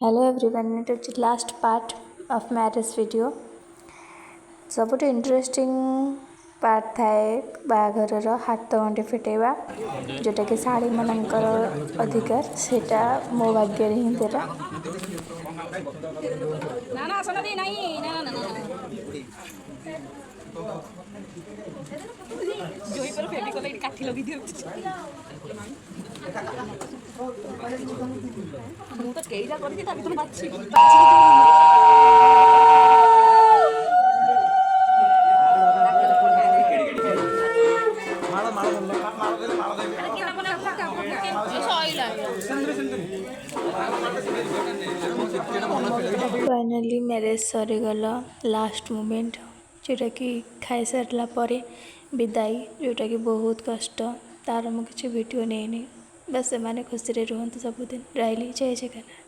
Hello everyone, it is the last part of marriage video. सबुठ interesting part थाए बाघर हाथ गंठे फिटेवा जोटा कि शाड़ी मानकर अधिकार सेटा मो भाग्य ही देला। फाइनली मैरेज सरीगला लास्ट मोमेंट जोटा कि खाई सारा पर विदाई जोटा कि बहुत कष्ट तार मुझे वीडियो नहीं बस से खुशी रुहतु सबुदिन रही जय जगन्नाथ।